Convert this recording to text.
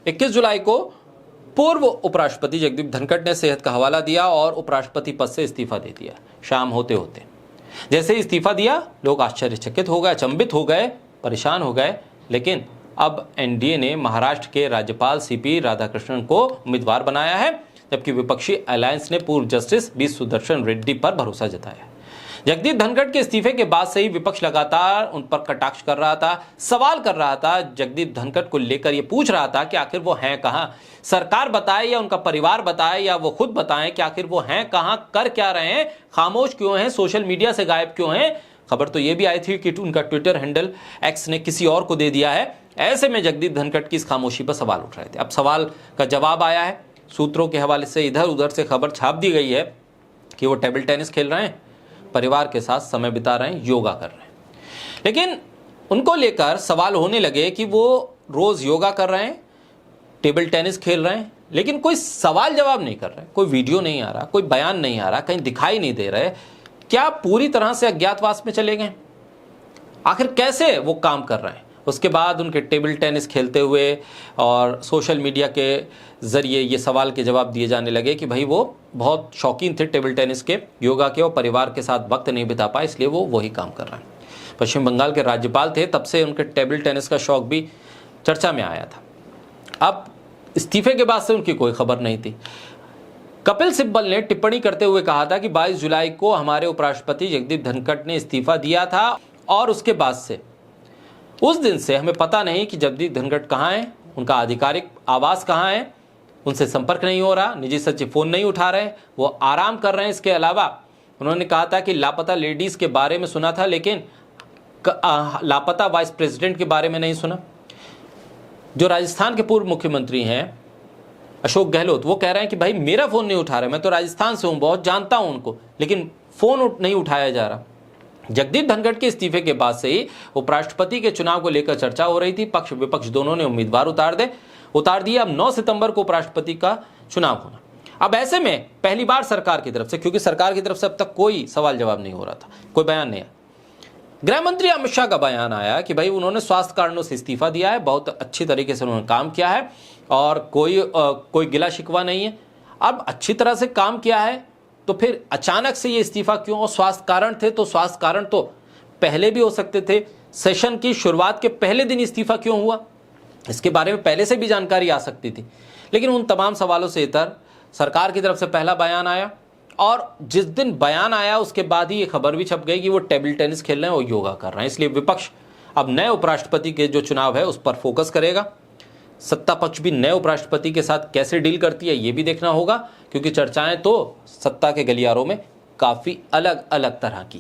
21 जुलाई को पूर्व उपराष्ट्रपति जगदीप धनखड़ ने सेहत का हवाला दिया और उपराष्ट्रपति पद से इस्तीफा दे दिया। शाम होते होते जैसे ही इस्तीफा दिया, लोग आश्चर्यचकित हो गए, अचंभित हो गए, परेशान हो गए। लेकिन अब एनडीए ने महाराष्ट्र के राज्यपाल सीपी राधाकृष्णन को उम्मीदवार बनाया है, जबकि विपक्षी अलायंस ने पूर्व जस्टिस बी सुदर्शन रेड्डी पर भरोसा जताया है। जगदीप धनखड़ के इस्तीफे के बाद से ही विपक्ष लगातार उन पर कटाक्ष कर रहा था, सवाल कर रहा था। जगदीप धनखड़ को लेकर ये पूछ रहा था कि आखिर वो हैं कहां, सरकार बताए या उनका परिवार बताए या वो खुद बताएं कि आखिर वो हैं कहां, कर क्या रहे हैं, खामोश क्यों हैं, सोशल मीडिया से गायब क्यों हैं। खबर तो ये भी आई थी कि उनका ट्विटर हैंडल एक्स ने किसी और को दे दिया है। ऐसे में जगदीप धनखड़ की इस खामोशी पर सवाल उठ रहे थे। अब सवाल का जवाब आया है। सूत्रों के हवाले से इधर उधर से खबर छाप दी गई है कि वो टेबल टेनिस खेल रहे हैं, परिवार के साथ समय बिता रहे हैं, योगा कर रहे हैं। लेकिन उनको लेकर सवाल होने लगे कि वो रोज योगा कर रहे हैं, टेबल टेनिस खेल रहे हैं, लेकिन कोई सवाल जवाब नहीं कर रहे, कोई वीडियो नहीं आ रहा, कोई बयान नहीं आ रहा, कहीं दिखाई नहीं दे रहे। क्या पूरी तरह से अज्ञातवास में चले गए? आखिर कैसे वो काम कर रहे हैं? उसके बाद उनके टेबल टेनिस खेलते हुए और सोशल मीडिया के जरिए ये सवाल के जवाब दिए जाने लगे कि भाई वो बहुत शौकीन थे टेबल टेनिस के, योगा के, और परिवार के साथ वक्त नहीं बिता पाए, इसलिए वो वही काम कर रहे हैं। पश्चिम बंगाल के राज्यपाल थे, तब से उनके टेबल टेनिस का शौक भी चर्चा में आया था। अब इस्तीफे के बाद से उनकी कोई खबर नहीं थी। कपिल सिब्बल ने टिप्पणी करते हुए कहा था कि 22 जुलाई को हमारे उपराष्ट्रपति जगदीप धनखड़ ने इस्तीफा दिया था और उसके बाद से उस दिन से हमें पता नहीं कि जगदीप धनखड़ कहाँ हैं, उनका आधिकारिक आवास कहाँ है, उनसे संपर्क नहीं हो रहा, निजी सचिव फोन नहीं उठा रहे, वो आराम कर रहे हैं। इसके अलावा उन्होंने कहा था कि लापता लेडीज के बारे में सुना था, लेकिन लापता वाइस प्रेसिडेंट के बारे में नहीं सुना। जो राजस्थान के पूर्व मुख्यमंत्री हैं अशोक गहलोत, वो कह रहे हैं कि भाई मेरा फोन नहीं उठा रहे, मैं तो राजस्थान से हूं, बहुत जानता हूं उनको, लेकिन फोन नहीं उठाया जा रहा। जगदीप धनखड़ के इस्तीफे के बाद से ही उपराष्ट्रपति के चुनाव को लेकर चर्चा हो रही थी। पक्ष विपक्ष दोनों ने उम्मीदवार उतार दिए। अब 9 सितंबर को उपराष्ट्रपति का चुनाव होना। अब ऐसे में पहली बार सरकार की तरफ से, क्योंकि सरकार की तरफ से अब तक कोई सवाल जवाब नहीं हो रहा था, कोई बयान नहीं आया, गृह मंत्री अमित शाह का बयान आया कि भाई उन्होंने स्वास्थ्य कारणों से इस्तीफा दिया है, बहुत अच्छी तरीके से उन्होंने काम किया है और कोई गिला शिकवा नहीं है। अब अच्छी तरह से काम किया है तो फिर अचानक से ये इस्तीफा क्यों? और स्वास्थ्य कारण थे तो स्वास्थ्य कारण तो पहले भी हो सकते थे। सेशन की शुरुआत के पहले दिन इस्तीफा क्यों हुआ, इसके बारे में पहले से भी जानकारी आ सकती थी। लेकिन उन तमाम सवालों से इतर सरकार की तरफ से पहला बयान आया और जिस दिन बयान आया उसके बाद ही ये खबर भी छप गई कि वो टेबल टेनिस खेल रहे हैं और योगा कर रहे हैं। इसलिए विपक्ष अब नए उपराष्ट्रपति के जो चुनाव है उस पर फोकस करेगा। सत्ता पक्ष भी नए उपराष्ट्रपति के साथ कैसे डील करती है ये भी देखना होगा, क्योंकि चर्चाएं तो सत्ता के गलियारों में काफी अलग अलग तरह की